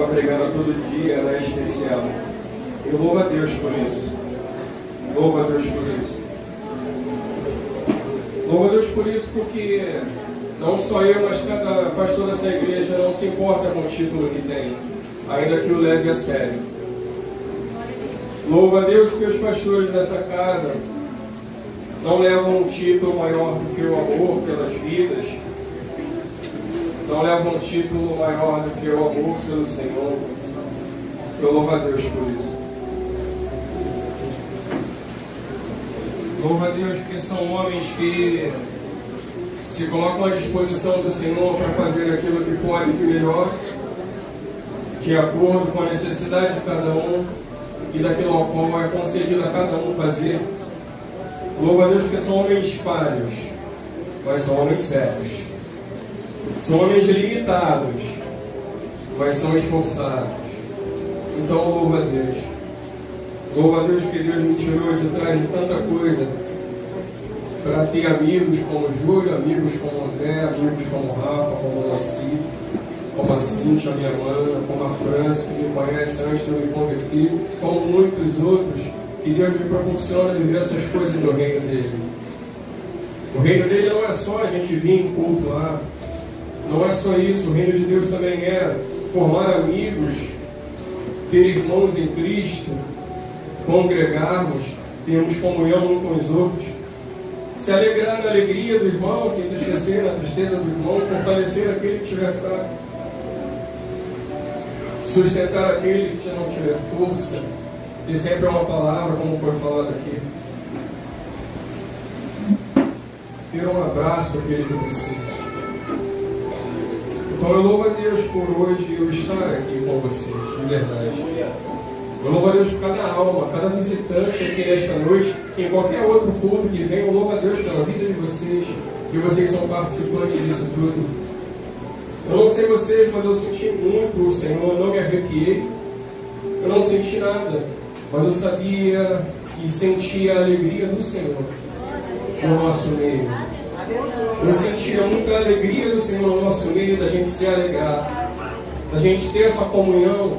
estava pregando todo dia, ela é especial. Eu louvo a Deus por isso. Louvo a Deus por isso. Louvo a Deus por isso porque não só eu, mas cada pastor dessa igreja não se importa com o título que tem, ainda que o leve a sério. Louvo a Deus que os pastores dessa casa não levam um título maior do que o amor pelas vidas, não levam um título maior do que o amor pelo Senhor. Eu louvo a Deus por isso. Louvo a Deus porque são homens que se colocam à disposição do Senhor para fazer aquilo que pode de melhor, de acordo com a necessidade de cada um e daquilo ao qual é concedido a cada um fazer. Louvo a Deus porque são homens falhos, mas são homens sérios. São homens limitados, mas são esforçados. Então louvo a Deus. Louvo a Deus porque Deus me tirou de trás de tanta coisa para ter amigos como Júlio, amigos como André, amigos como Rafa, como Laci, como a Cíntia, minha mana, como a França, que me conhece antes de eu me converter, como muitos outros, que Deus me proporciona viver essas coisas no reino dele. O reino dele não é só a gente vir em culto lá, não é só isso. O reino de Deus também é formar amigos, ter irmãos em Cristo, congregarmos, termos comunhão uns com os outros, se alegrar na alegria do irmão, se entristecer na tristeza do irmão, fortalecer aquele que estiver fraco, sustentar aquele que não tiver força, ter sempre uma palavra, como foi falado aqui, ter um abraço àquele que precisa. Então eu louvo a Deus por hoje eu estar aqui com vocês, de verdade. Eu louvo a Deus por cada alma, cada visitante aqui nesta noite, em qualquer outro culto que venha. Eu louvo a Deus pela vida de vocês, e vocês são participantes disso tudo. Eu não sei vocês, mas eu senti muito o Senhor, não me arrepiei, eu não senti nada, mas eu sabia e sentia a alegria do Senhor no nosso meio. Eu sentia muita alegria do Senhor no nosso meio, da gente se alegrar, da gente ter essa comunhão.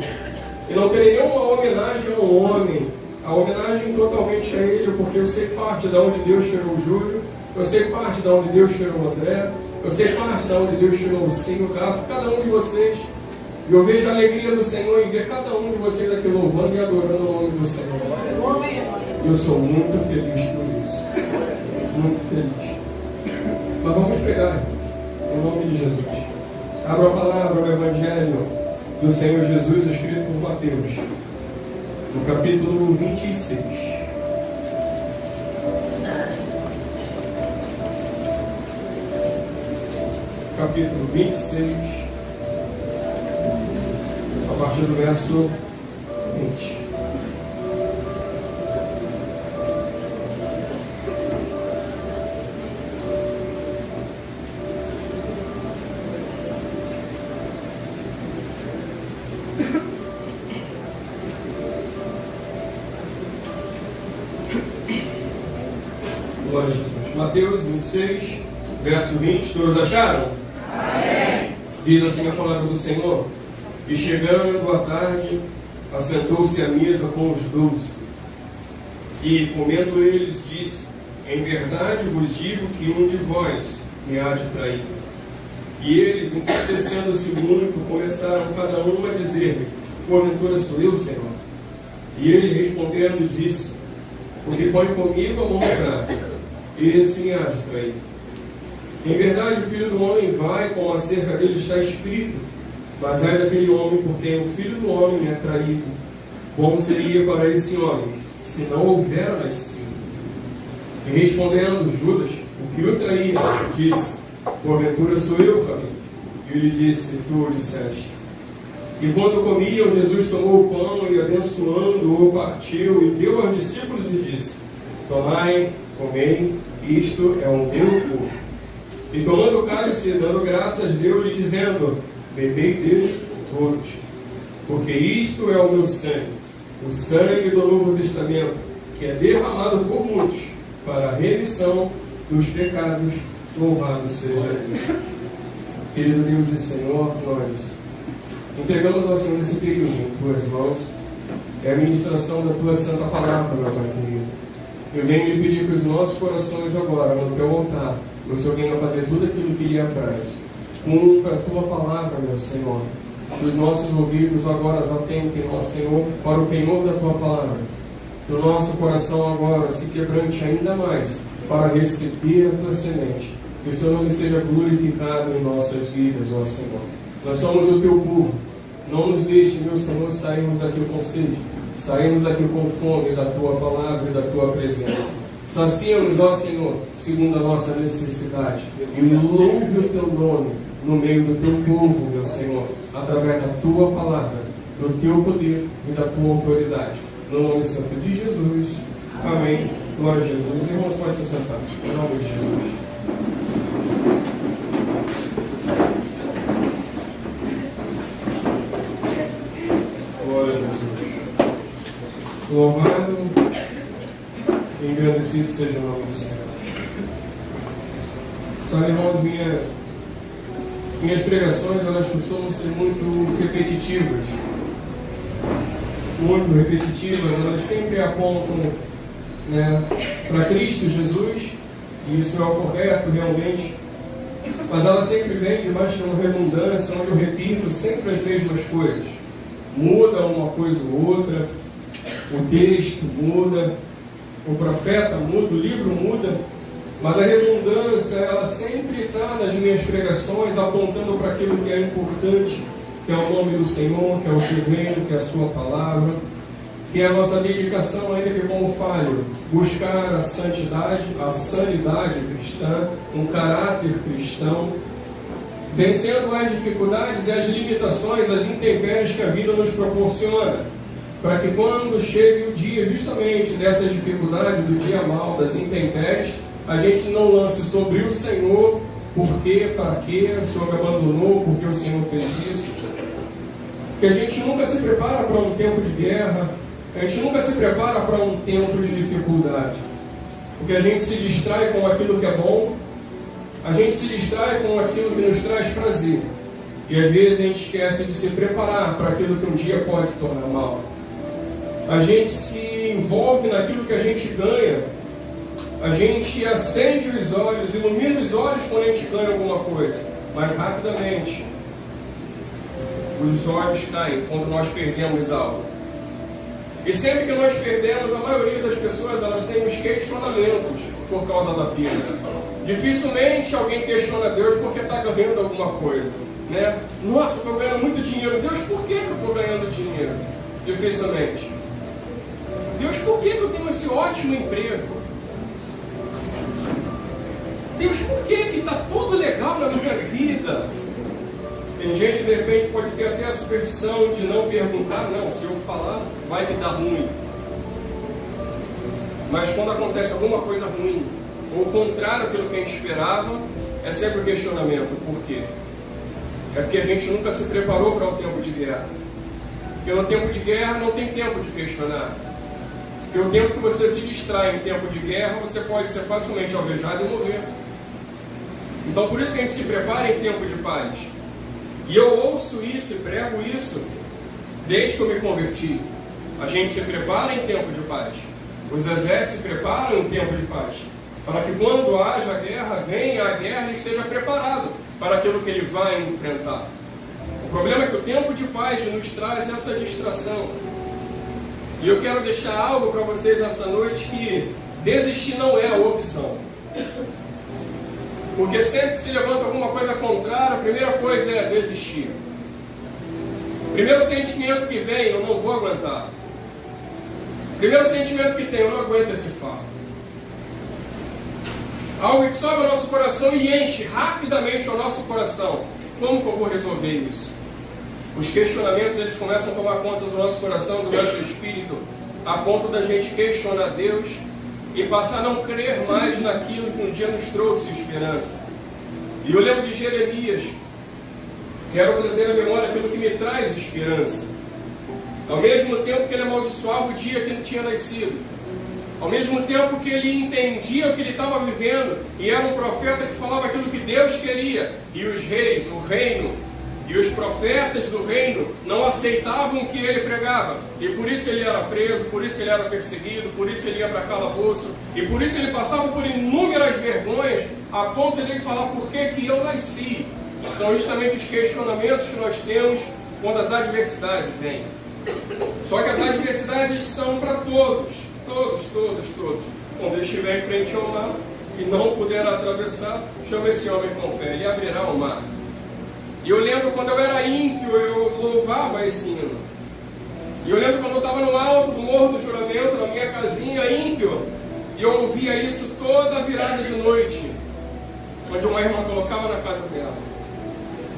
E não terei nenhuma homenagem ao homem, a homenagem totalmente a ele, porque eu sei parte de onde Deus tirou o Júlio, eu sei parte de onde Deus tirou o André, eu sei parte de onde Deus tirou o Sim, o Rafa, cada um de vocês. E eu vejo a alegria do Senhor em ver cada um de vocês aqui louvando e adorando o nome do Senhor. Eu sou muito feliz por isso. Muito feliz. Mas vamos pegar, em nome de Jesus. Abra a palavra, o Evangelho do Senhor Jesus, escrito por Mateus, no capítulo 26. Capítulo 26, a partir do verso 20. Glória a Jesus. Mateus 26, verso 20. Todos acharam? Amém. Diz assim a palavra do Senhor: E chegando à tarde, assentou-se à mesa com os 12. E, comendo eles, disse: Em verdade vos digo que um de vós me há de trair. E eles, entristecendo-se muito, começaram cada um a dizer-lhe: Porventura sou eu, Senhor? E ele respondendo disse: O que põe comigo a mão fraca, esse me há de trair. Em verdade o Filho do Homem vai, como acerca dele está escrito, mas ai daquele homem por quem o Filho do Homem é traído. Bom seria para esse homem, se não houvera nascido. E respondendo Judas, o que o traía, disse: Porventura sou eu, Rabi? E ele disse: Tu o disseste. E quando comiam, Jesus tomou o pão e, abençoando-o, partiu e deu aos discípulos e disse: Tomai, comei, isto é o meu corpo. E tomando o cálice, dando graças, deu-lhe, dizendo: Bebei dele todos, porque isto é o meu sangue, o sangue do Novo Testamento, que é derramado por muitos para a remissão dos pecados. Louvado seja Deus. Querido Deus e Senhor, nós Entregamos ao Senhor esse período em tuas mãos. É a ministração da tua santa palavra, meu Pai querido. Eu venho lhe pedir que os nossos corações agora, no teu altar, o Senhor venha fazer tudo aquilo que lhe apraz. Cumpra a tua palavra, meu Senhor. Que os nossos ouvidos agora atentem, nosso Senhor, para o penhor da tua palavra. Que o nosso coração agora se quebrante ainda mais para receber a tua semente. Que o Senhor nome seja glorificado em nossas vidas, ó Senhor. Nós somos o teu povo. Não nos deixe, meu Senhor, sairmos daqui com sede. Saímos daqui com fome da tua palavra e da tua presença. Sacia-nos, ó Senhor, segundo a nossa necessidade. E louve o teu nome no meio do teu povo, meu Senhor, através da tua palavra, do teu poder e da tua autoridade. No nome santo de Jesus. Amém. Glória a Jesus. Irmãos, podem se sentar. Em nome de Jesus. Glória a Jesus. Louvado e engrandecido seja o nome do Senhor. Sabe, irmãos, minhas pregações, elas costumam ser muito repetitivas. Muito repetitivas, elas sempre apontam, né, para Cristo Jesus, e isso é o correto realmente, mas ela sempre vem debaixo de uma redundância, onde eu repito sempre as mesmas coisas. Muda uma coisa ou outra, o texto muda, o profeta muda, o livro muda, mas a redundância, ela sempre está nas minhas pregações, apontando para aquilo que é importante, que é o nome do Senhor, que é o seu reino, que é a sua palavra, que é a nossa dedicação, ainda que como falho, buscar a santidade, a sanidade cristã, um caráter cristão, vencendo as dificuldades e as limitações, as intempéries que a vida nos proporciona, para que quando chegue o dia justamente dessas dificuldades, do dia mau, das intempéries, a gente não lance sobre o Senhor, por quê, para quê, o Senhor me abandonou, porque o Senhor fez isso. Que a gente nunca se prepara para um tempo de guerra, a gente nunca se prepara para um tempo de dificuldade. Porque a gente se distrai com aquilo que é bom, a gente se distrai com aquilo que nos traz prazer. E às vezes a gente esquece de se preparar para aquilo que um dia pode se tornar mal. A gente se envolve naquilo que a gente ganha. A gente acende os olhos, ilumina os olhos quando a gente ganha alguma coisa. Mas rapidamente, os olhos caem quando nós perdemos algo. E sempre que nós perdemos, a maioria das pessoas, elas têm os questionamentos por causa da perda. Dificilmente alguém questiona Deus porque está ganhando alguma coisa, né? Nossa, estou ganhando muito dinheiro. Deus, por que eu estou ganhando dinheiro? Dificilmente. Deus, por que eu tenho esse ótimo emprego? Deus, por que está tudo legal na minha vida? Tem gente, de repente, pode ter até a superstição de não perguntar, não, se eu falar, vai me dar ruim. Mas quando acontece alguma coisa ruim, ou o contrário daquilo que a gente esperava, é sempre o questionamento. Por quê? É porque a gente nunca se preparou para o tempo de guerra. Porque no tempo de guerra não tem tempo de questionar. Porque o tempo que você se distrai em tempo de guerra, você pode ser facilmente alvejado e morrer. Então por isso que a gente se prepara em tempo de paz. E eu ouço isso e prego isso desde que eu me converti. A gente se prepara em tempo de paz. Os exércitos se preparam em tempo de paz. Para que quando haja guerra, venha a guerra e esteja preparado para aquilo que ele vai enfrentar. O problema é que o tempo de paz nos traz essa distração. E eu quero deixar algo para vocês essa noite, que desistir não é a opção. Porque sempre que se levanta alguma coisa contrária, a primeira coisa é desistir. O primeiro sentimento que vem, eu não vou aguentar. O primeiro sentimento que tem, eu não aguento esse fardo. Algo que sobe ao nosso coração e enche rapidamente o nosso coração. Como que eu vou resolver isso? Os questionamentos, eles começam a tomar conta do nosso coração, do nosso espírito, a ponto da gente questionar Deus e passar a não crer mais naquilo que um dia nos trouxe esperança. E eu lembro de Jeremias, quero trazer à memória aquilo que me traz esperança. Ao mesmo tempo que ele amaldiçoava o dia que ele tinha nascido, ao mesmo tempo que ele entendia o que ele estava vivendo, e era um profeta que falava aquilo que Deus queria, e os reis, o reino E os profetas do reino não aceitavam o que ele pregava. E por isso ele era preso, por isso ele era perseguido, por isso ele ia para calabouço. E por isso ele passava por inúmeras vergonhas, a ponto de ele falar por que eu nasci. São justamente os questionamentos que nós temos quando as adversidades vêm. Só que as adversidades são para todos. Todos. Quando ele estiver em frente ao mar e não puder atravessar, chama esse homem com fé, ele abrirá o mar. E eu lembro quando eu era ímpio, eu louvava esse hino. E eu lembro quando eu estava no alto do Morro do Juramento, na minha casinha, ímpio, e eu ouvia isso toda a virada de noite, onde uma irmã colocava na casa dela.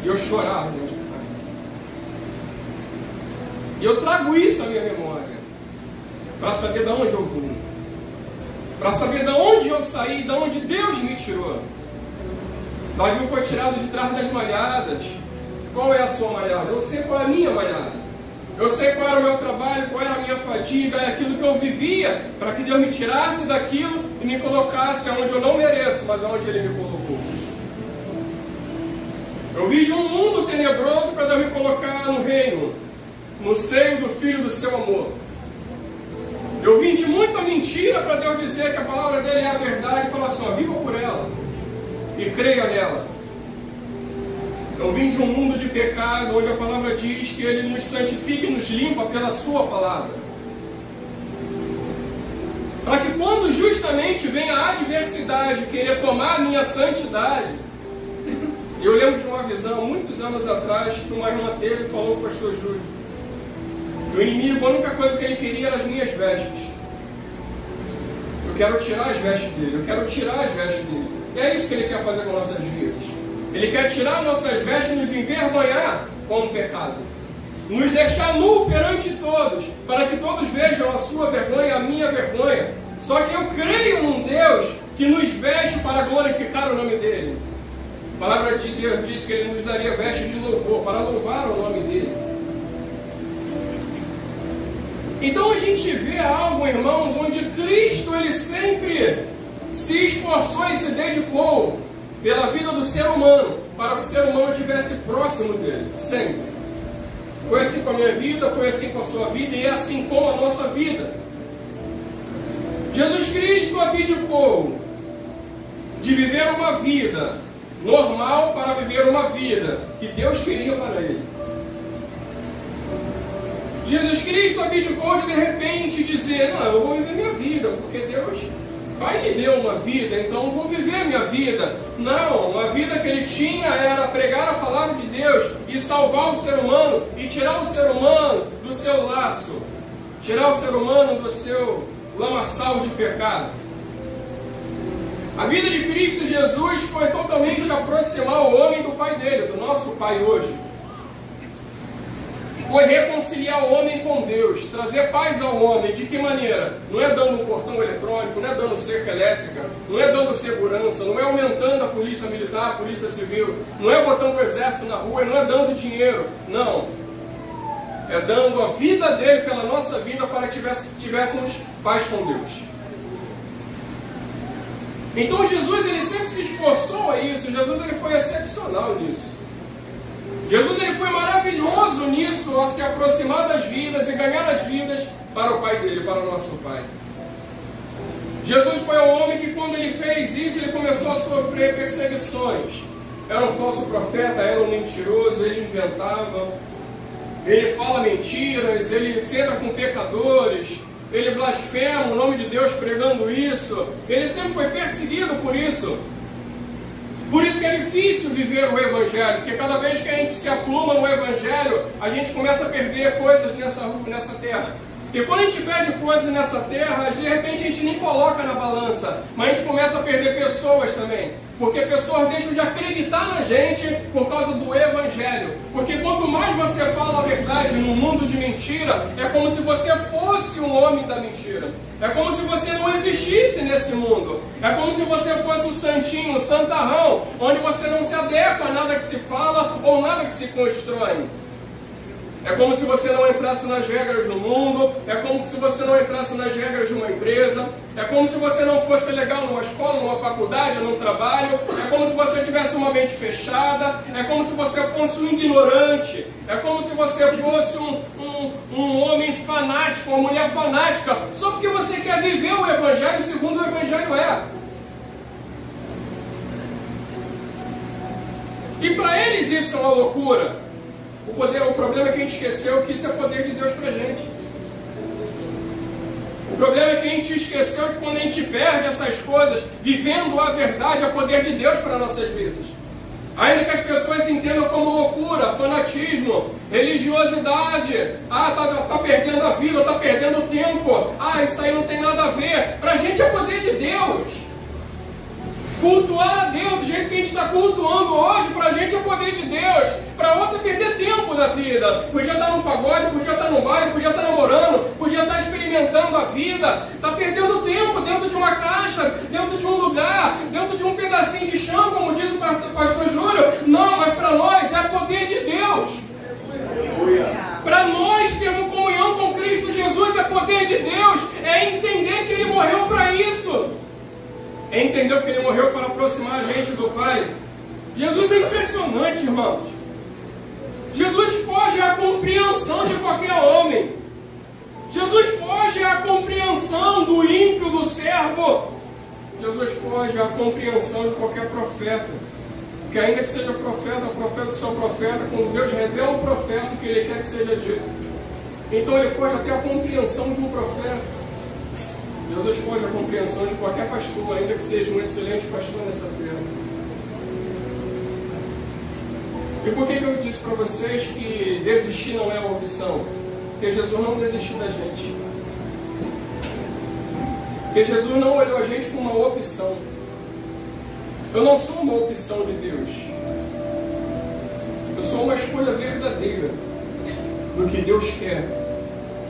E eu chorava dentro de casa. E eu trago isso à minha memória, para saber de onde eu vim, para saber de onde eu saí, de onde Deus me tirou. Davi foi tirado de trás das malhadas. Qual é a sua malhada? Eu sei qual é a minha malhada. Eu sei qual era o meu trabalho, qual era a minha fadiga, é aquilo que eu vivia, para que Deus me tirasse daquilo e me colocasse onde eu não mereço, mas onde Ele me colocou. Eu vim de um mundo tenebroso para Deus me colocar no reino, no seio do Filho do seu amor. Eu vim de muita mentira para Deus dizer que a palavra dele é a verdade e falar assim, viva por ela e creia nela. Eu vim de um mundo de pecado, onde a palavra diz que Ele nos santifica e nos limpa pela sua palavra. Para que quando justamente vem a adversidade querer tomar a minha santidade, eu lembro de uma visão, muitos anos atrás, que uma irmã teve e falou para o pastor Júlio. O inimigo, a única coisa que ele queria eram as minhas vestes. Eu quero tirar as vestes dele, eu quero tirar as vestes dele. E é isso que ele quer fazer com nossas vidas. Ele quer tirar nossas vestes e nos envergonhar com o pecado. Nos deixar nu perante todos, para que todos vejam a sua vergonha, a minha vergonha. Só que eu creio num Deus que nos veste para glorificar o nome dele. A palavra de Deus diz que Ele nos daria veste de louvor, para louvar o nome dele. Então a gente vê algo, irmãos, onde Cristo Ele sempre se esforçou e se dedicou pela vida do ser humano, para que o ser humano estivesse próximo dele, sempre. Foi assim com a minha vida, foi assim com a sua vida, e é assim com a nossa vida. Jesus Cristo abdicou de viver uma vida normal para viver uma vida que Deus queria para Ele. Jesus Cristo abdicou de repente dizer, não, eu vou viver minha vida, porque Deus Pai me deu uma vida, então eu vou viver a minha vida. Não, a vida que Ele tinha era pregar a palavra de Deus e salvar o ser humano e tirar o ser humano do seu laço, tirar o ser humano do seu lamaçal de pecado. A vida de Cristo Jesus foi totalmente aproximar o homem do Pai dele, do nosso Pai hoje. Foi reconciliar o homem com Deus, trazer paz ao homem. De que maneira? Não é dando um portão eletrônico, não é dando cerca elétrica, não é dando segurança, não é aumentando a polícia militar, a polícia civil, não é botando o exército na rua, não é dando dinheiro. Não. É dando a vida dele pela nossa vida para que tivéssemos paz com Deus. Então Jesus ele sempre se esforçou a isso. Jesus ele foi excepcional nisso. Jesus ele foi maravilhoso nisso, a se aproximar das vidas e ganhar as vidas para o Pai dele, para o nosso Pai. Jesus foi um homem que quando ele fez isso, ele começou a sofrer perseguições. Era um falso profeta, era um mentiroso, ele inventava, ele fala mentiras, ele senta com pecadores, ele blasfema o nome de Deus pregando isso. Ele sempre foi perseguido por isso. Por isso que é difícil viver o Evangelho, porque cada vez que a gente se apluma no Evangelho, a gente começa a perder coisas nessa terra. E quando a gente perde coisas nessa terra, de repente a gente nem coloca na balança, mas a gente começa a perder pessoas também. Porque pessoas deixam de acreditar na gente por causa do Evangelho. Porque quanto mais você fala a verdade num mundo de mentira, é como se você fosse um homem da mentira. É como se você não existisse nesse mundo. É como se você fosse o santinho, o santarrão, onde você não se adequa a nada que se fala ou nada que se constrói. É como se você não entrasse nas regras do mundo, é como se você não entrasse nas regras de uma empresa, é como se você não fosse legal numa escola, numa faculdade, num trabalho, é como se você tivesse uma mente fechada, é como se você fosse um ignorante, é como se você fosse um homem fanático, uma mulher fanática, só porque você quer viver o Evangelho segundo o Evangelho é. E para eles isso é uma loucura. O problema é que a gente esqueceu que isso é poder de Deus para a gente. O problema é que a gente esqueceu que quando a gente perde essas coisas, vivendo a verdade, é poder de Deus para nossas vidas. Ainda que as pessoas entendam como loucura, fanatismo, religiosidade, tá perdendo a vida, tá perdendo o tempo, isso aí não tem nada a ver. Para a gente é poder de Deus. Cultuar a Deus do jeito que a gente está cultuando hoje, para a gente é poder de Deus. Para outra é perder tempo da vida. Podia estar num pagode, podia estar num baile, podia estar namorando, podia estar experimentando a vida. Está perdendo tempo dentro de uma caixa, dentro de um lugar, dentro de um pedacinho de chão, como diz o pastor Júlio. Não, mas para nós é poder de Deus. Para nós termos comunhão com Cristo Jesus é poder de Deus. É entender que Ele morreu para isso. É entender que Ele morreu para aproximar a gente do Pai. Jesus é impressionante, irmãos. Jesus foge à compreensão de qualquer homem. Jesus foge à compreensão do ímpio, do servo. Jesus foge à compreensão de qualquer profeta. Porque ainda que seja profeta só profeta, quando Deus revela o profeta, o que Ele quer que seja dito. Então Ele foge até a compreensão de um profeta. Jesus foge à compreensão de qualquer pastor, ainda que seja um excelente pastor nessa terra. E por que eu disse para vocês que desistir não é uma opção? Porque Jesus não desistiu da gente. Porque Jesus não olhou a gente como uma opção. Eu não sou uma opção de Deus. Eu sou uma escolha verdadeira do que Deus quer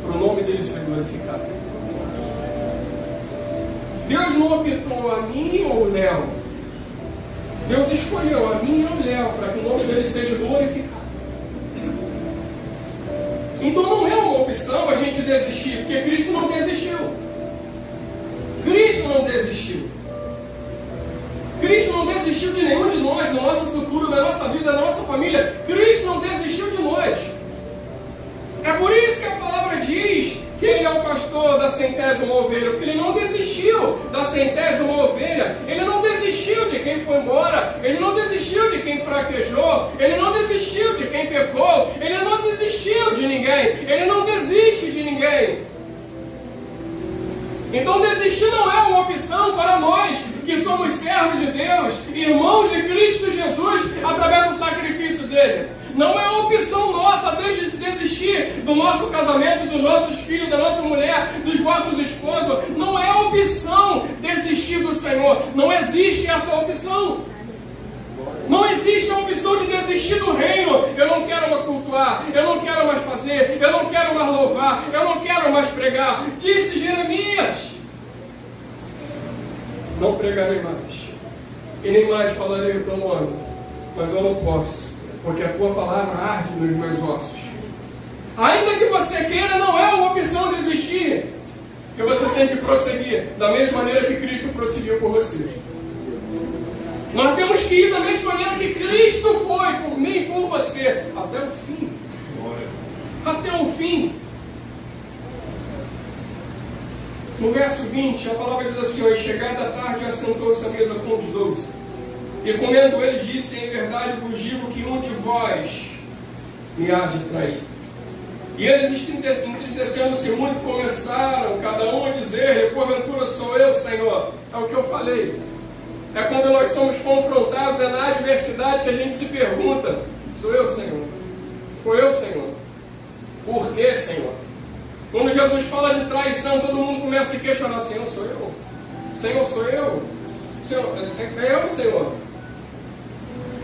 para o nome dele ser glorificado. Deus não optou a mim ou o Léo. Deus escolheu a mim ou o Léo para que o nome dele seja glorificado. Então não é uma opção a gente desistir, porque Cristo não desistiu. Cristo não desistiu. Cristo não desistiu de nenhum de nós, do nosso futuro, da nossa vida, da nossa família. Cristo não desistiu de nós. É por isso que a palavra diz que Ele é o pastor da centésima ovelha, porque Ele não desistiu da centésima ovelha, Ele não desistiu de quem foi embora, Ele não desistiu de quem fraquejou, Ele não desistiu de quem pecou, Ele não desistiu de ninguém, Ele não desiste de ninguém. Então desistir não é uma opção para nós, que somos servos de Deus, irmãos de Cristo Jesus, através do sacrifício dele. Não é uma opção nossa desistir do nosso casamento, dos nossos filhos, da nossa mulher, dos vossos esposos. Não é opção desistir do Senhor. Não existe essa opção. Não existe a opção de desistir do reino. Eu não quero mais cultuar, eu não quero mais fazer, eu não quero mais louvar, eu não quero mais pregar. Disse Jeremias: não pregarei mais, e nem mais falarei o teu nome, mas eu não posso, porque a tua palavra arde nos meus ossos. Ainda que você queira, não é uma opção desistir, porque você tem que prosseguir da mesma maneira que Cristo prosseguiu por você. Nós temos que ir da mesma maneira que Cristo foi por mim e por você, até o fim. Até o fim. No verso 20, a palavra diz assim: e chegada a tarde, assentou-se à mesa com os 12. E comendo eles, disse: em verdade vos digo que um de vós me há de trair. E eles, entristecendo-se muito, começaram cada um a dizer: porventura sou eu, Senhor. É o que eu falei. É quando nós somos confrontados, é na adversidade que a gente se pergunta: sou eu, Senhor? Foi eu, Senhor? Por que, Senhor? Quando Jesus fala de traição, todo mundo começa a se questionar: Senhor, sou eu? Senhor, sou eu? Senhor, é eu, Senhor?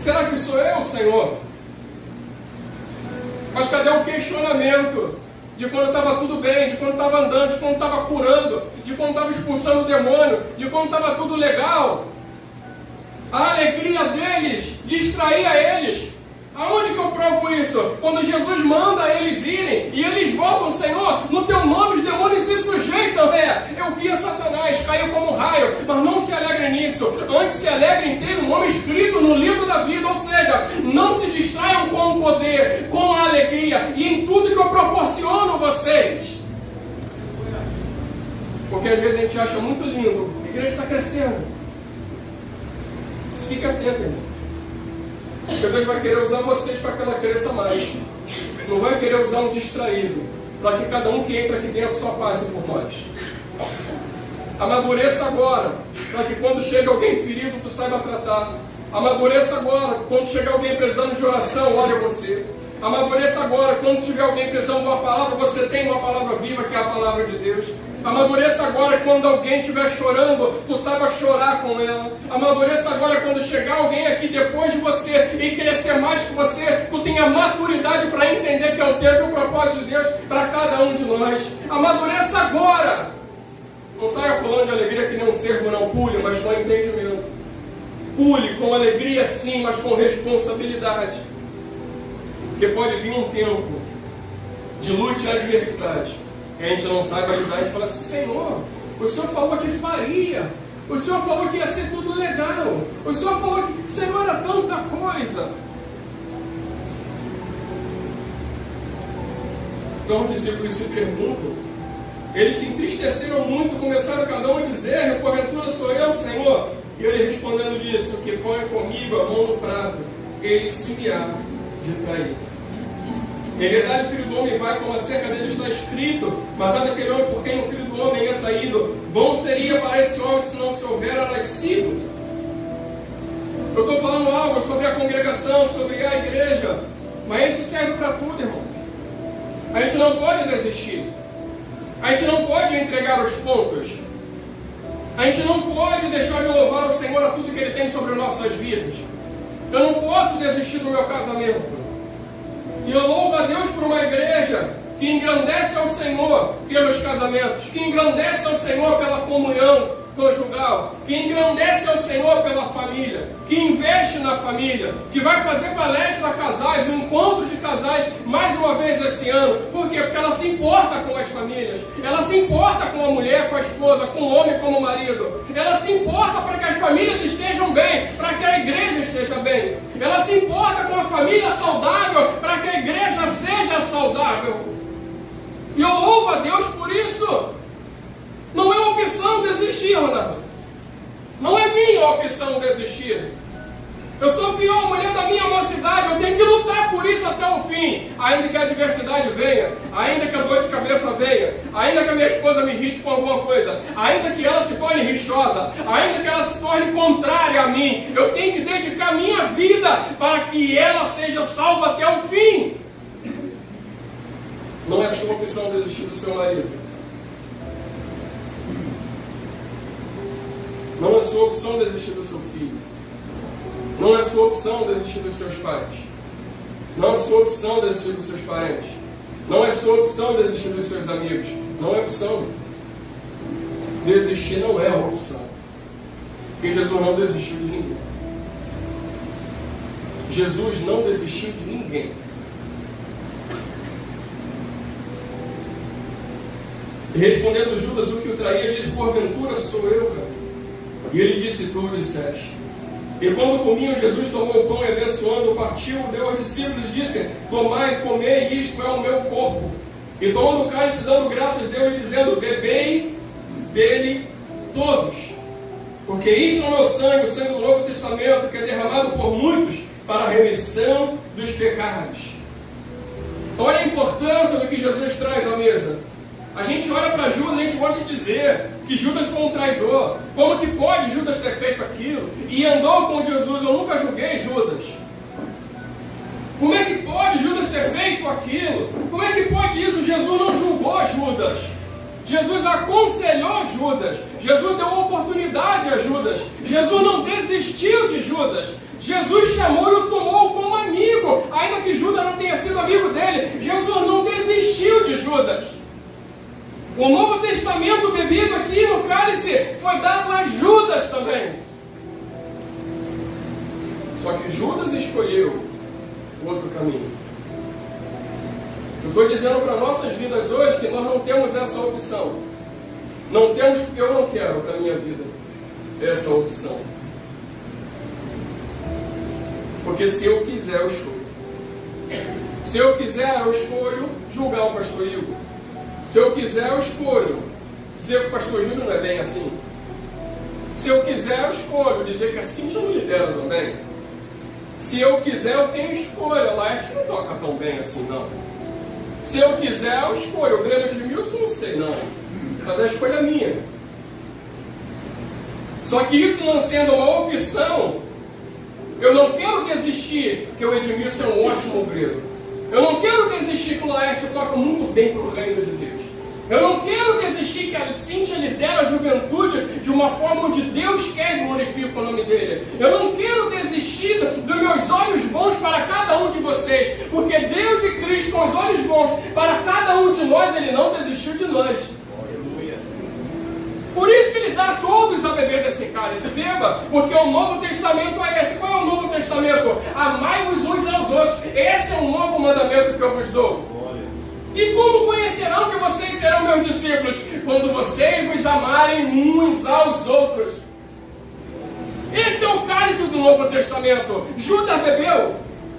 Será que sou eu, Senhor? Mas cadê o questionamento de quando estava tudo bem, de quando estava andando, de quando estava curando, de quando estava expulsando o demônio, de quando estava tudo legal? A alegria deles distraía eles. Aonde que eu provo com isso? Quando Jesus manda eles irem e eles voltam, Senhor, no teu nome os demônios se sujeitam. Eu via Satanás, caiu como um raio, mas não se alegrem nisso. Antes se alegrem em ter o nome escrito no livro da vida, ou seja, não se distraiam com o poder, com a alegria e em tudo que eu proporciono vocês. Porque às vezes a gente acha muito lindo, a igreja está crescendo. Fique atento, irmão. Porque Deus vai querer usar vocês para que ela cresça mais. Não vai querer usar um distraído, para que cada um que entra aqui dentro só passe por nós. Amadureça agora, para que quando chega alguém ferido, tu saiba tratar. Amadureça agora, quando chegar alguém precisando de oração, olha você. Amadureça agora, quando tiver alguém precisando de uma palavra, você tem uma palavra viva, que é a palavra de Deus. Amadureça agora, quando alguém estiver chorando, tu saiba chorar com ela. Amadureça agora, quando chegar alguém aqui depois de você e crescer mais que você, tu tenha maturidade para entender que é o tempo e o propósito de Deus para cada um de nós. Amadureça agora. Não saia pulando de alegria que nem um cervo, não. Pule, mas com entendimento. Pule com alegria sim, mas com responsabilidade. Porque pode vir um tempo de luta e adversidade. E a gente não sabe lidar, a gente fala assim: Senhor, o Senhor falou que faria, o Senhor falou que ia ser tudo legal, o Senhor falou que, Senhor, era tanta coisa. Então os discípulos se perguntam, eles se entristeceram muito, começaram cada um a dizer: porventura sou eu, Senhor? E ele respondendo disse: o que põe comigo a mão no prato, esse me há de trair. Em verdade, o Filho do Homem vai, como acerca dele está escrito, mas há daquele homem por quem o Filho do Homem é traído. Bom seria para esse homem que se não se houvera nascido. Eu estou falando algo sobre a congregação, sobre a igreja, mas isso serve para tudo, irmãos. A gente não pode desistir. A gente não pode entregar os pontos. A gente não pode deixar de louvar o Senhor a tudo que Ele tem sobre nossas vidas. Eu não posso desistir do meu casamento. E eu louvo a Deus por uma igreja que engrandece ao Senhor pelos casamentos, que engrandece ao Senhor pela comunhão conjugal, que engrandece ao Senhor pela família, que investe na família, que vai fazer palestra a casais, um encontro de casais mais uma vez esse ano. Por quê? Porque ela se importa com as famílias, ela se importa com a mulher, com a esposa, com o homem, com o marido. Ela se importa para que as famílias estejam bem, para que a igreja esteja bem. Ela se importa com a família saudável, para que a igreja seja saudável. E eu louvo a Deus por isso. Não é opção desistir, Ronaldo. Não é minha opção desistir. Eu sou fiel à mulher da minha mocidade, eu tenho que lutar por isso até o fim. Ainda que a adversidade venha, ainda que a dor de cabeça venha, ainda que a minha esposa me irrite com alguma coisa, ainda que ela se torne rixosa, ainda que ela se torne contrária a mim, eu tenho que dedicar minha vida para que ela seja salva até o fim. Não é sua opção desistir do seu marido. Não é sua opção desistir do seu filho. Não é sua opção desistir dos seus pais. Não é sua opção desistir dos seus parentes. Não é sua opção desistir dos seus amigos. Não é opção. Desistir não é uma opção. Porque Jesus não desistiu de ninguém. Jesus não desistiu de ninguém. E respondendo Judas, o que o traía, disse: porventura sou eu, cara. E ele disse: tu disseste. E quando comiam, Jesus tomou o pão e abençoando, partiu, deu aos discípulos e disse: tomai, comei, isto é o meu corpo. E tomando o cálice, dando graças, deu-lhe dizendo: bebei dele todos. Porque isto é o meu sangue, o sangue do Novo Testamento, que é derramado por muitos para a remissão dos pecados. Olha a importância do que Jesus traz à mesa. A gente olha para Judas e a gente gosta de dizer que Judas foi um traidor. Como que pode Judas ter feito aquilo? E andou com Jesus. Eu nunca julguei Judas. Como é que pode Judas ter feito aquilo? Como é que pode isso? Jesus não julgou Judas. Jesus aconselhou Judas. Jesus deu oportunidade a Judas. Jesus não desistiu de Judas. Jesus chamou e o tomou como amigo. Ainda que Judas não tenha sido amigo dele, Jesus não desistiu de Judas. O Novo Testamento bebido aqui no cálice foi dado a Judas também. Só que Judas escolheu o outro caminho. Eu estou dizendo para nossas vidas hoje que nós não temos essa opção. Não temos porque eu não quero para a minha vida essa opção. Porque se eu quiser, eu escolho. Se eu quiser, eu escolho julgar o pastor Igor. Se eu quiser, eu escolho dizer que o pastor Júlio não é bem assim. Se eu quiser, eu escolho dizer que assim já não lidera também. Se eu quiser, eu tenho escolha. Laerte não toca tão bem assim, não. Se eu quiser, eu escolho. O Breno Edmilson, não sei, não. Mas a escolha é minha. Só que isso não sendo uma opção, eu não quero desistir que o Edmilson é um ótimo obreiro. Eu não quero desistir que o Laerte toca muito bem para o reino de Deus. Eu não quero desistir que a Cíntia lidera a juventude de uma forma onde Deus quer e glorifica o nome dele. Eu não quero desistir dos meus olhos bons para cada um de vocês, porque Deus e Cristo com os olhos bons para cada um de nós, Ele não desistiu de nós. Por isso que Ele dá a todos a beber desse cálice. Beba, porque o Novo Testamento é esse. Qual é o Novo Testamento? Amai-vos uns aos outros. Esse é o novo mandamento que eu vos dou. E como conhecerão que vocês serão meus discípulos? Quando vocês vos amarem uns aos outros. Esse é o cálice do Novo Testamento. Judas bebeu.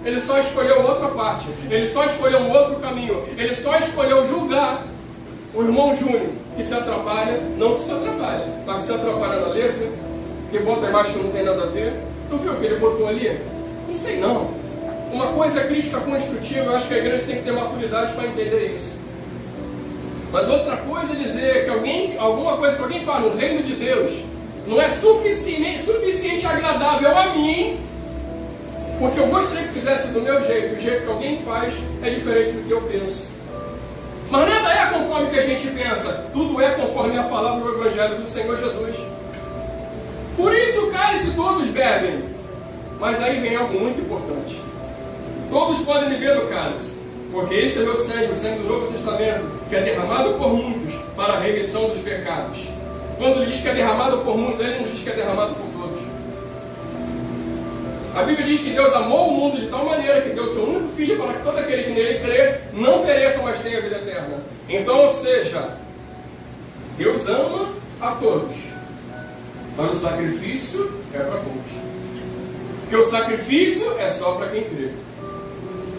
Ele só escolheu outra parte. Ele só escolheu um outro caminho. Ele só escolheu julgar o irmão Júnior, que se atrapalha, não que se atrapalha, mas que se atrapalha na letra, que bota embaixo que não tem nada a ver. Tu viu o que ele botou ali? Não sei não. Uma coisa é crítica construtiva, eu acho que a igreja tem que ter maturidade para entender isso. Mas outra coisa é dizer que alguma coisa que alguém fala no reino de Deus não é suficiente agradável a mim, porque eu gostaria que fizesse do meu jeito. O jeito que alguém faz é diferente do que eu penso. Mas nada é conforme que a gente pensa. Tudo é conforme a palavra do Evangelho do Senhor Jesus. Por isso o cálice todos bebem. Mas aí vem algo muito importante. Todos podem beber do cálice, porque este é meu sangue, o sangue do Novo Testamento, que é derramado por muitos para a remissão dos pecados. Quando ele diz que é derramado por muitos, ele não diz que é derramado por todos. A Bíblia diz que Deus amou o mundo de tal maneira que deu seu único filho para que todo aquele que nele crê não pereça, mas tenha vida eterna. Então, ou seja, Deus ama a todos, mas o sacrifício é para poucos. Porque o sacrifício é só para quem crê.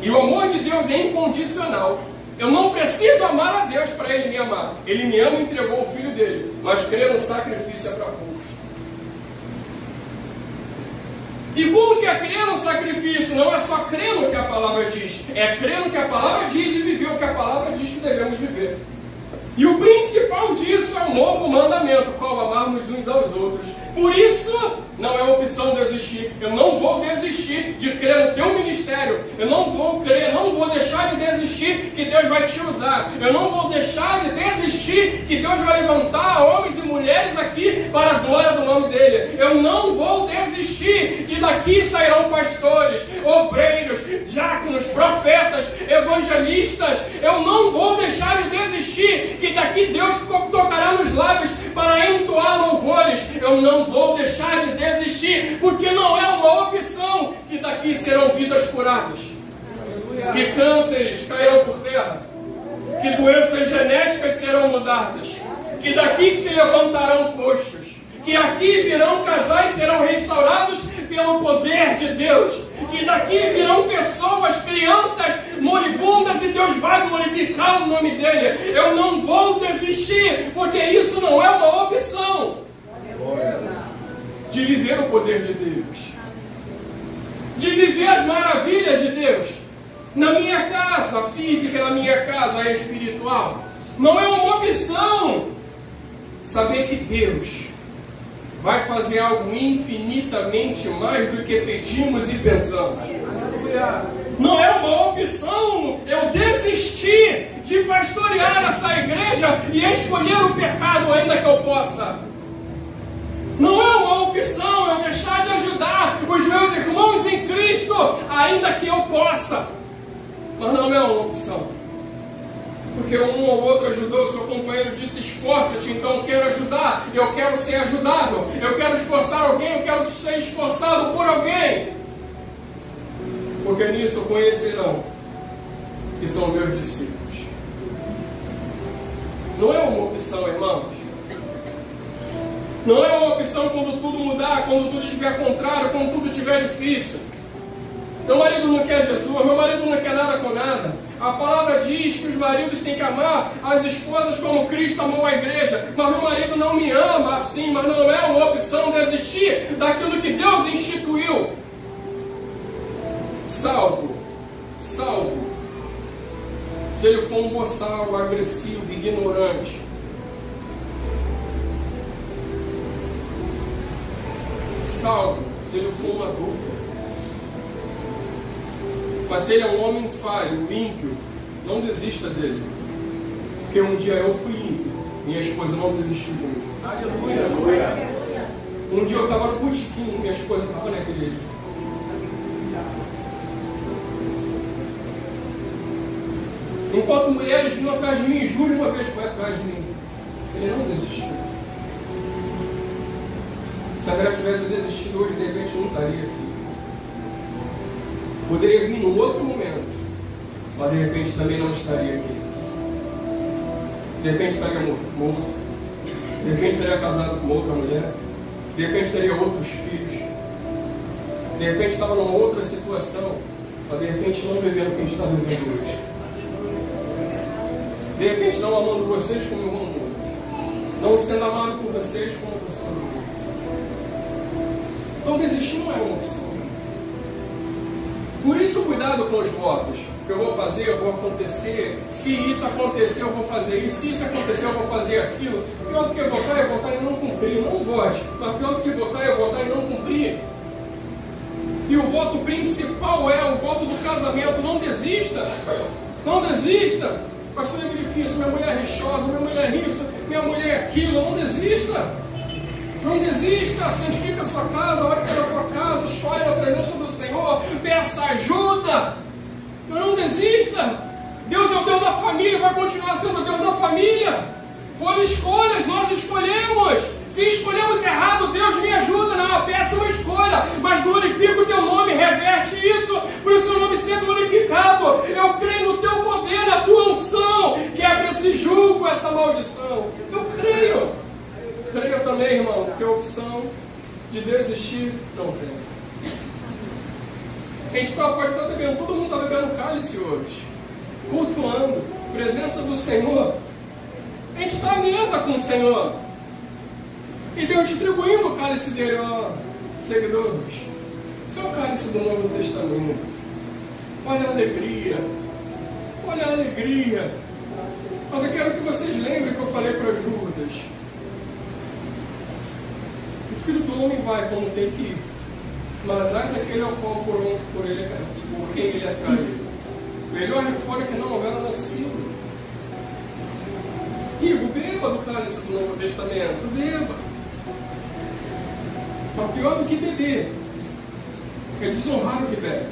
E o amor de Deus é incondicional. Eu não preciso amar a Deus para Ele me amar. Ele me ama e entregou o Filho dele. Mas crer no sacrifício é para poucos. E como que é crer no sacrifício? Não é só crer no que a palavra diz. É crer no que a palavra diz e viver o que a palavra diz que devemos viver. E o principal disso é o novo mandamento, qual amarmos uns aos outros. Por isso, não é opção desistir. Eu não vou desistir de crer no teu ministério. Eu não vou deixar de desistir que Deus vai te usar. Eu não vou deixar de desistir que Deus vai levantar homens e mulheres aqui para a glória do nome dele. Eu não vou desistir de daqui sairão pastores, obreiros, diáconos, profetas, evangelistas. Eu não vou deixar de desistir que daqui Deus tocará nos lábios para entoar louvores. Eu não vou deixar de desistir, porque não é uma opção que daqui serão vidas curadas, que cânceres cairão por terra, que doenças genéticas serão mudadas, que daqui se levantarão coxos, que aqui virão casais serão restaurados pelo poder de Deus, que daqui virão pessoas, crianças moribundas e Deus vai glorificar o nome dele. Eu não vou desistir, porque isso não é uma opção de viver o poder de Deus, de viver as maravilhas de Deus na minha casa física, na minha casa espiritual. Não é uma opção saber que Deus vai fazer algo infinitamente mais do que pedimos e pensamos. Não é uma opção eu desistir de pastorear essa igreja e escolher o pecado ainda que eu possa. Não é uma opção eu deixar de ajudar os meus irmãos em Cristo ainda que eu possa. Mas não é uma opção. Porque um ou outro ajudou, seu companheiro disse: esforça-te, então eu quero ajudar, eu quero ser ajudado, eu quero esforçar alguém, eu quero ser esforçado por alguém. Porque nisso conhecerão que são meus discípulos. Não é uma opção, irmãos. Não é uma opção quando tudo mudar, quando tudo estiver contrário, quando tudo estiver difícil. Meu marido não quer Jesus, meu marido não quer nada com nada. A palavra diz que os maridos têm que amar as esposas como Cristo amou a igreja. Mas meu marido não me ama assim, mas não é uma opção desistir daquilo que Deus instituiu. Salvo. Se ele for um boçal, agressivo, ignorante. Salvo, se ele for um adulto. Mas se ele é um homem falho, ímpio, não desista dele. Porque um dia eu fui ímpio, minha esposa não desistiu de mim. Aleluia. Um dia eu estava no botequim, minha esposa estava na igreja. Enquanto mulheres vinham atrás de mim, Júlio uma vez foi atrás de mim. Ele não desistiu. Se a André tivesse desistido hoje, de repente não estaria aqui. Poderia vir num outro momento, mas de repente também não estaria aqui. De repente estaria morto. De repente estaria casado com outra mulher. De repente teria outros filhos. De repente estava numa outra situação, mas de repente não vivendo o que a gente está vivendo hoje. De repente não amando vocês como eu amo hoje. Não sendo amado por vocês como vocês amam. Então desistir não é uma opção. Por isso cuidado com os votos. O que eu vou fazer, eu vou acontecer. Se isso acontecer, eu vou fazer isso. Se isso acontecer, eu vou fazer aquilo. Pior do que votar é votar e não cumprir. Não vote. Mas pior do que votar é votar e não cumprir. E o voto principal é o voto do casamento. Não desista. Não desista. Pastor, é difícil. Minha mulher é rixosa, minha mulher é isso, minha mulher é aquilo. Não desista. Não desista, santifica a sua casa, ore pela tua casa, chore na presença do Senhor, peça ajuda. Mas não desista. Deus é o Deus da família, vai continuar sendo o Deus da família. Foram escolhas, nós escolhemos. Se escolhemos errado, Deus me ajuda. Não, a péssima escolha, mas glorifica o teu nome, reverte isso, para o seu nome ser glorificado. Eu creio no teu poder, na tua unção, quebra esse jugo, essa maldição. Eu creio. Creio também, irmão, que a opção de desistir não tem. A gente pode estar bebendo, todo mundo está bebendo cálice hoje, cultuando, presença do Senhor. A gente está à mesa com o Senhor. E Deus distribuindo o cálice dele, ó, seguidores. Isso é o cálice do Novo Testamento. Olha a alegria. Olha a alegria. Mas eu quero que vocês lembrem que eu falei para Judas. O Filho do Homem vai como tem que ir, mas ai daquele ao qual por quem ele é traído. Melhor de fora que não houver nascido. Digo, beba do cálice do Novo Testamento, beba. Mas pior do que beber é desonrar o que bebe.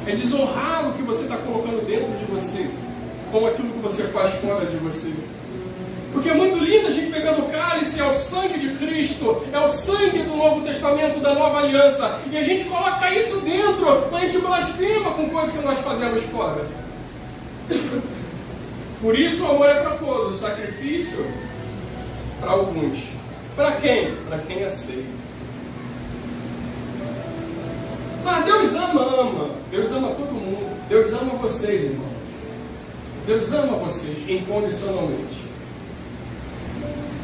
É desonrar o que você está colocando dentro de você, como aquilo que você faz fora de você. Porque é muito lindo a gente pegando o cálice, é o sangue de Cristo, é o sangue do Novo Testamento, da Nova Aliança, e a gente coloca isso dentro, a gente blasfema com coisas que nós fazemos fora. Por isso o amor é para todos, o sacrifício para alguns. Para quem? Para quem aceita. Mas Deus ama. Deus ama todo mundo. Deus ama vocês, irmãos. Deus ama vocês incondicionalmente.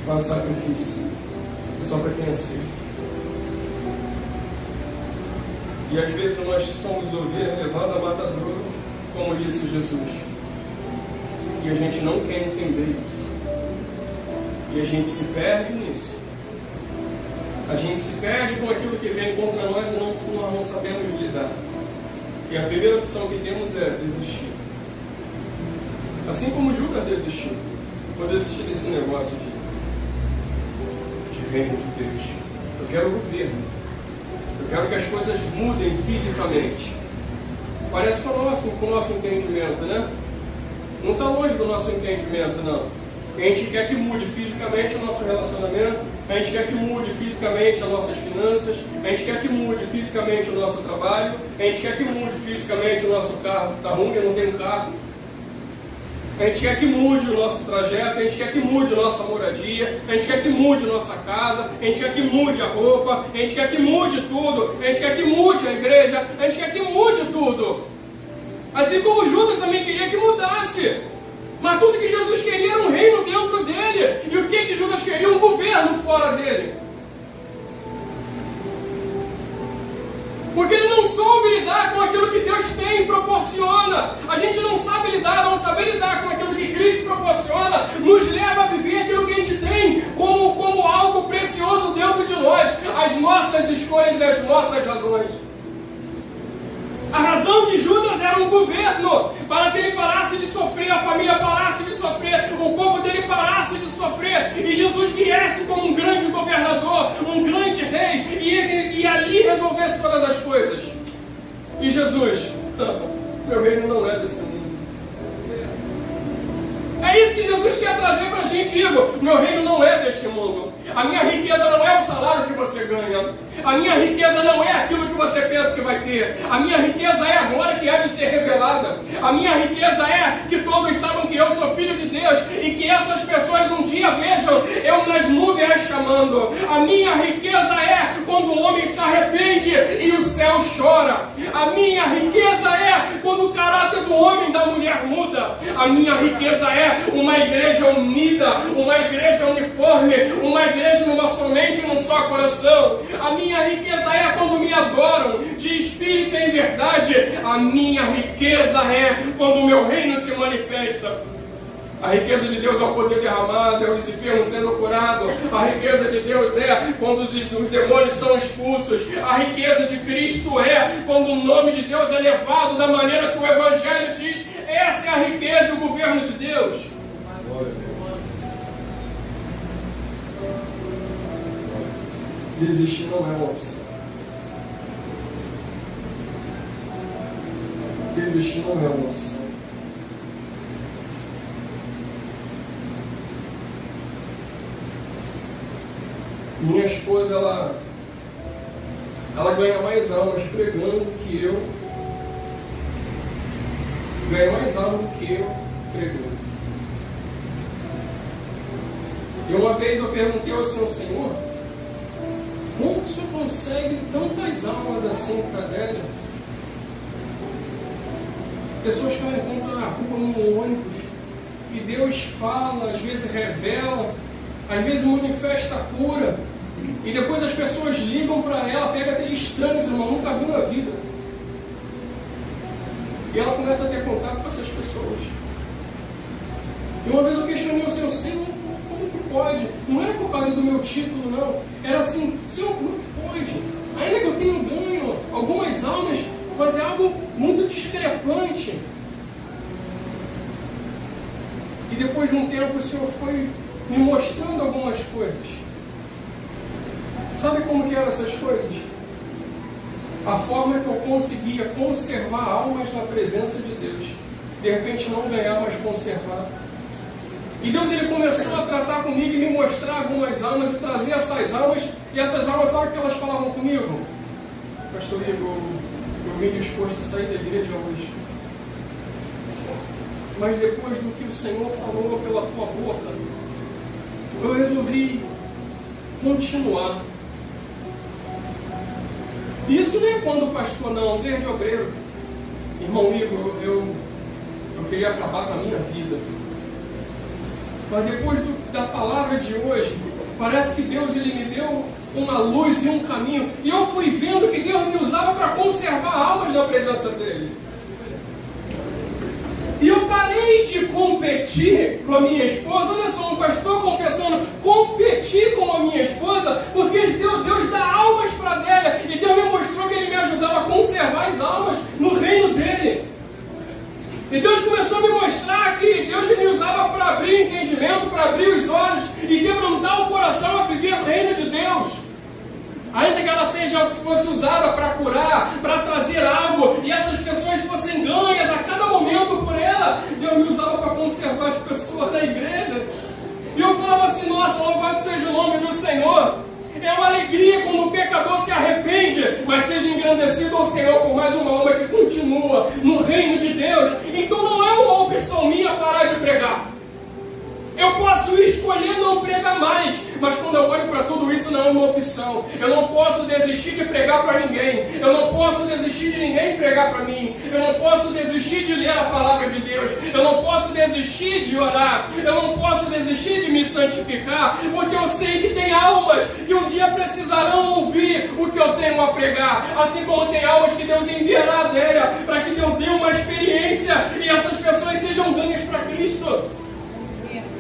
Mas o sacrifício é só para quem aceita. E às vezes nós somos ovelhas levadas a matadouro, como disse Jesus. E a gente não quer entender isso. E a gente se perde nisso. A gente se perde com aquilo que vem contra nós e nós não sabemos lidar. E a primeira opção que temos é desistir. Assim como Judas desistiu. Vou desistir desse negócio de reino de Deus. Eu quero governo. Eu quero que as coisas mudem fisicamente. Parece com o nosso entendimento, né? Não está longe do nosso entendimento, não. A gente quer que mude fisicamente o nosso relacionamento, a gente quer que mude fisicamente as nossas finanças, a gente quer que mude fisicamente o nosso trabalho, a gente quer que mude fisicamente o nosso carro que está ruim, eu não tenho carro. A gente quer que mude o nosso trajeto, a gente quer que mude a nossa moradia, a gente quer que mude a nossa casa, a gente quer que mude a roupa, a gente quer que mude tudo, a gente quer que mude a igreja, a gente quer que mude tudo. Assim como Judas também queria que mudasse. Mas tudo que Jesus queria era um reino dentro dele. E o que Judas queria? Um governo fora dele. Porque ele não soube lidar com aquilo que Deus tem e proporciona. A gente não sabe lidar, não saber lidar com aquilo que Cristo proporciona, nos leva a viver aquilo que a gente tem como algo precioso dentro de nós. As nossas escolhas e as nossas razões. A razão de Judas era um governo, para que ele parasse de sofrer, a família parasse de sofrer, o povo dele parasse de sofrer, e Jesus viesse como um grande governador, um grande rei, e ali resolvesse todas as coisas. E Jesus, meu reino não é desse mundo. É isso que Jesus quer trazer para a gente, Igor. Meu reino não é deste mundo. A minha riqueza não é o salário que você ganha. A minha riqueza não é aquilo que você pensa que vai ter. A minha riqueza é a glória que há de ser revelada. A minha riqueza é que todos saibam que eu sou filho de Deus e que essas pessoas um dia vejam eu nas nuvens chamando. A minha riqueza é quando o homem se arrepende e o céu chora. A minha riqueza é quando o caráter do homem e da mulher muda. A minha riqueza é uma igreja unida, uma igreja uniforme, uma igreja numa somente, num só coração. A minha riqueza é quando me adoram de espírito e em verdade. A minha riqueza é quando o meu reino se manifesta. A riqueza de Deus é o poder derramado, é os enfermos sendo curados. A riqueza de Deus é quando os demônios são expulsos. A riqueza de Cristo é quando o nome de Deus é levado da maneira que o Evangelho diz. Essa é a riqueza e o governo de Deus. Desistir não é uma opção. Desistir não é uma opção. Minha esposa, ela ganha mais almas pregando que eu. Ganha mais almas que eu pregando. E uma vez eu perguntei ao Senhor, como o Senhor consegue tantas almas assim para dela? Pessoas que ela encontra na rua, no ônibus, e Deus fala, às vezes revela, às vezes manifesta a cura, e depois as pessoas ligam para ela, pega aquele estranho, irmão, nunca viu na vida. E ela começa a ter contato com essas pessoas. E uma vez eu questionei o Senhor, como que pode? Não era por causa do meu título, não. Era assim, Senhor, como que pode? Ainda que eu tenha ganho algumas almas, mas é algo muito discrepante. E depois de um tempo o Senhor foi me mostrando algumas coisas. Sabe como que eram essas coisas? A forma que eu conseguia conservar almas na presença de Deus. De repente não ganhar, mas conservar. E Deus ele começou a tratar comigo e me mostrar algumas almas e trazer essas almas. E essas almas, sabe o que elas falavam comigo? Pastor Igor, eu vim disposto a sair da igreja hoje. Mas depois do que o Senhor falou pela tua boca, eu resolvi continuar. E isso nem é quando pastor, não, desde obreiro. Irmão Igor, eu queria acabar com a minha vida. Mas depois da palavra de hoje, parece que Deus ele me deu uma luz e um caminho. E eu fui vendo que Deus me usava para conservar almas na presença dele. E eu parei de competir com a minha esposa. Olha só, um pastor confessando, competir com a minha esposa, porque Deus dá almas para dela. E Deus me mostrou que ele me ajudava a conservar as almas no reino dele. E Deus começou a me mostrar que Deus me usava para abrir o entendimento, para abrir os olhos e quebrantar o coração a viver o reino de Deus. Ainda que ela fosse usada para curar, para trazer algo, e essas pessoas fossem ganhas a cada momento por ela, Deus me usava para conservar as pessoas na igreja. Senhor por mais uma alma que continua no reino de Deus, então não é uma opção minha parar de pregar. Eu posso escolher não pregar mais, mas quando eu olho para tudo isso não é uma opção. Eu não posso desistir de pregar para ninguém. Eu não posso desistir de ninguém pregar para mim. Eu não posso desistir de ler a palavra de Deus. Eu não posso desistir de orar. Eu não posso desistir de me santificar, porque eu sei que tem almas que um dia precisarão ouvir o que eu tenho a pregar. Assim como tem almas que Deus enviará dela para que Deus dê uma experiência e essas pessoas sejam ganhas para Cristo.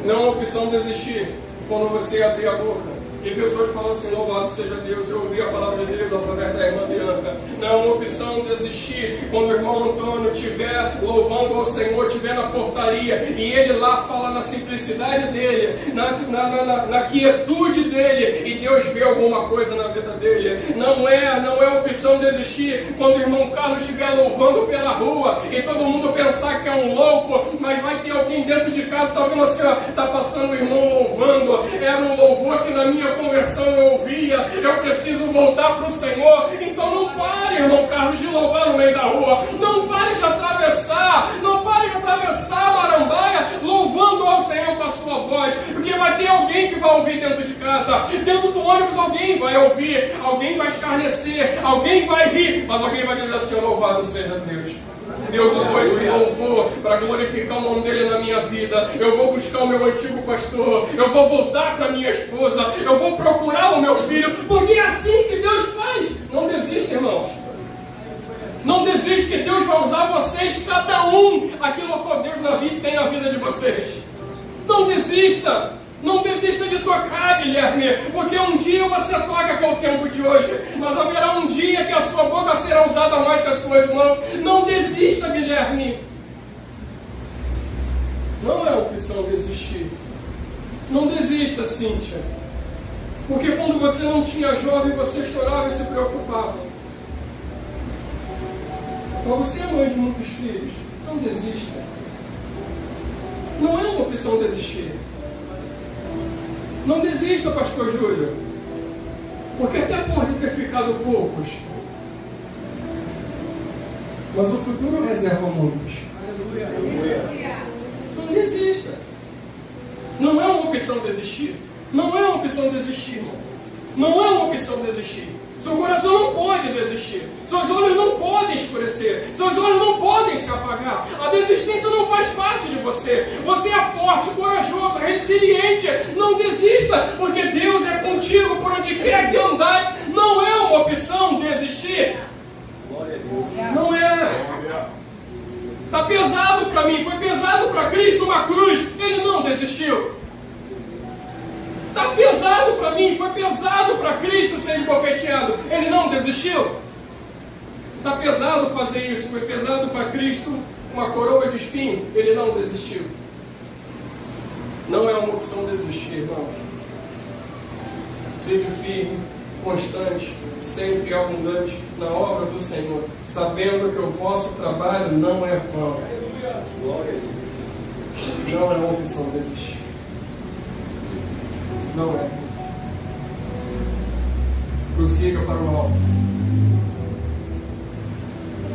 Não é uma opção desistir quando você abrir a boca. E pessoas falam assim, louvado seja Deus, eu ouvi a palavra de Deus através da irmã Bianca. Não é uma opção desistir quando o irmão Antônio estiver louvando ao Senhor, estiver na portaria, e ele lá fala na simplicidade dele, na quietude dele, e Deus vê alguma coisa na vida dele. Não é opção desistir quando o irmão Carlos estiver louvando pela rua, e todo mundo pensar que é um louco, mas vai ter alguém dentro de casa, está vendo assim, está passando o irmão louvando, era um louvor que na minha conversão eu ouvia, eu preciso voltar para o Senhor. Então não pare, irmão Carlos, de louvar no meio da rua, não pare de atravessar a Marambaia louvando ao Senhor com a sua voz, porque vai ter alguém que vai ouvir dentro de casa, dentro do ônibus alguém vai ouvir, alguém vai escarnecer, alguém vai rir, mas alguém vai dizer assim, louvado seja Deus. Deus usou esse louvor para glorificar o nome dele na minha vida. Eu vou buscar o meu antigo pastor, eu vou voltar para minha esposa, eu vou procurar o meu filho, porque é assim que Deus faz. Não desista, irmãos. Não desista, que Deus vai usar vocês, cada um, aquilo que Deus na vida tem na vida de vocês. Não desista. Não desista de tocar, Guilherme, porque um dia você toca com o tempo de hoje, mas haverá um dia que a sua boca será usada mais que as suas mãos. Não desista, Guilherme. Não é opção desistir. Não desista, Cíntia, porque quando você não tinha jovem, você chorava e se preocupava. Mas você é mãe de muitos filhos. Não desista. Não é uma opção desistir. Não desista, pastor Júlio, porque até pode ter ficado poucos, mas o futuro reserva muitos. Não desista. Não é uma opção desistir. Não é uma opção desistir, irmão. Não é uma opção desistir. Seu coração não pode desistir. Seus olhos não podem escurecer. Seus olhos não podem se apagar. A desistência não faz parte de você. Você é forte, corajoso, resiliente. Não desista, porque Deus é contigo por onde quer que andares. Não é uma opção desistir. Não é. Está pesado para mim. Foi pesado para Cristo numa cruz. Ele não desistiu. Está pesado para mim, foi pesado para Cristo ser esbofeteado. Ele não desistiu. Está pesado fazer isso, foi pesado para Cristo uma coroa de espinho. Ele não desistiu. Não é uma opção desistir, irmãos. Seja firme, constante, sempre abundante na obra do Senhor, sabendo que o vosso trabalho não é vão. Não é uma opção desistir. Não é. Prossiga para o alvo,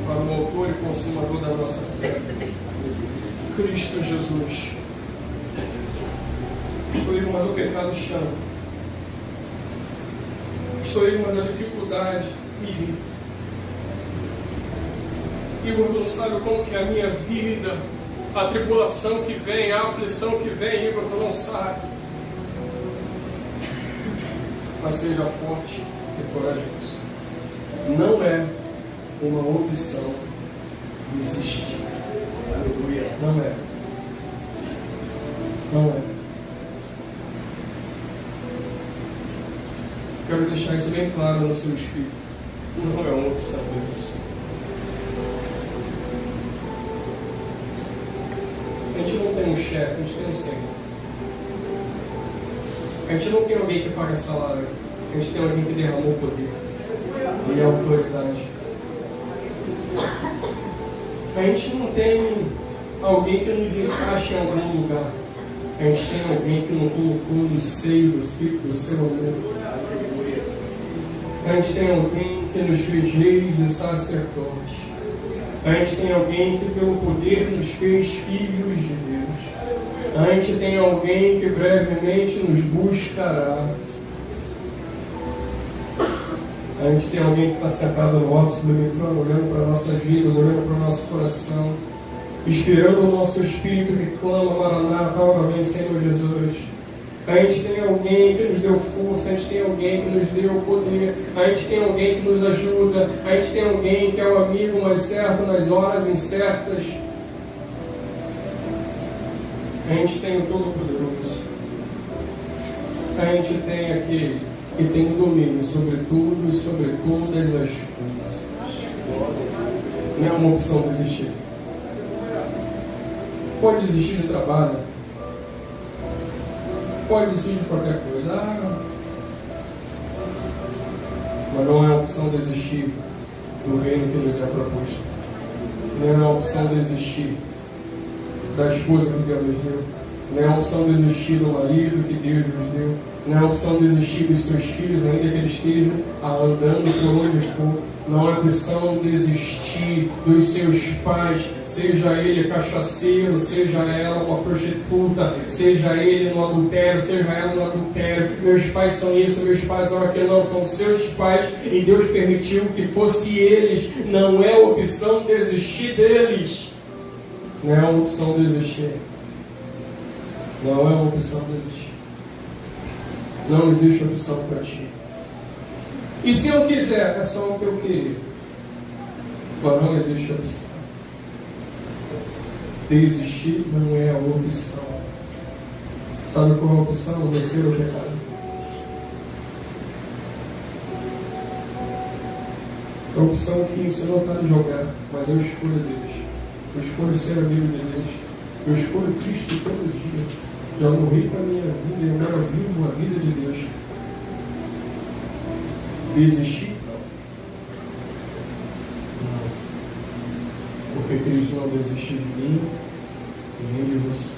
para o autor e consumador da nossa fé, Cristo Jesus. Estou indo, mas o pecado chama. Estou indo, mas a dificuldade me irrita. Igor, tu não sabe como que é a minha vida, a tribulação que vem, a aflição que vem, Igor, tu não sabe. Mas seja forte e corajoso. Não é uma opção desistir. Aleluia. Não é. Não é. Quero deixar isso bem claro no seu espírito. Não é uma opção desistir. A gente não tem um chefe, a gente tem um Senhor. A gente não tem alguém que paga salário, a gente tem alguém que derramou poder e autoridade. A gente não tem alguém que nos encaixe em algum lugar, a gente tem alguém que nos colocou no seio do Filho do seu amor. A gente tem alguém que nos fez reis e sacerdotes. A gente tem alguém que pelo poder nos fez filhos de Deus. A gente tem alguém que brevemente nos buscará. A gente tem alguém que está sentado no alto, submetendo, olhando para nossas vidas, olhando para o nosso coração, esperando o nosso espírito que clama, Maranata, vem Senhor Jesus. A gente tem alguém que nos deu força, a gente tem alguém que nos deu poder, a gente tem alguém que nos ajuda, a gente tem alguém que é o amigo mais certo nas horas incertas. A gente tem o Todo-Poderoso. A gente tem aquele que tem o domínio sobre tudo e sobre todas as coisas. Não é uma opção desistir. Pode desistir de trabalho. Pode desistir de qualquer coisa. Mas não é uma opção desistir do reino que nos é proposto. Não é uma opção desistir da esposa que Deus nos deu. Não é uma opção desistir do marido que Deus nos deu. Não é opção desistir dos seus filhos, ainda que eles estejam andando por onde for. Não é opção desistir dos seus pais, seja ele cachaceiro, seja ela uma prostituta, seja ele no adultério, seja ela no adultério. Meus pais são isso, meus pais são aquilo. Não, são seus pais e Deus permitiu que fosse eles. Não é opção desistir deles. Não é uma opção desistir. Não é uma opção desistir. Não existe opção para ti. E se eu quiser, é só o que eu queria. Mas não existe opção. Desistir não é a opção. Sabe qual é a opção? Vencer o pecado. A opção que ensinou está no jogado, mas eu escolho Deus. Eu escolho ser amigo de Deus. Eu escolho Cristo todo dia. Já morri para a minha vida e agora vivo a vida de Deus. Desistir? Não. Porque Cristo não desistiu de mim e nem de vocês.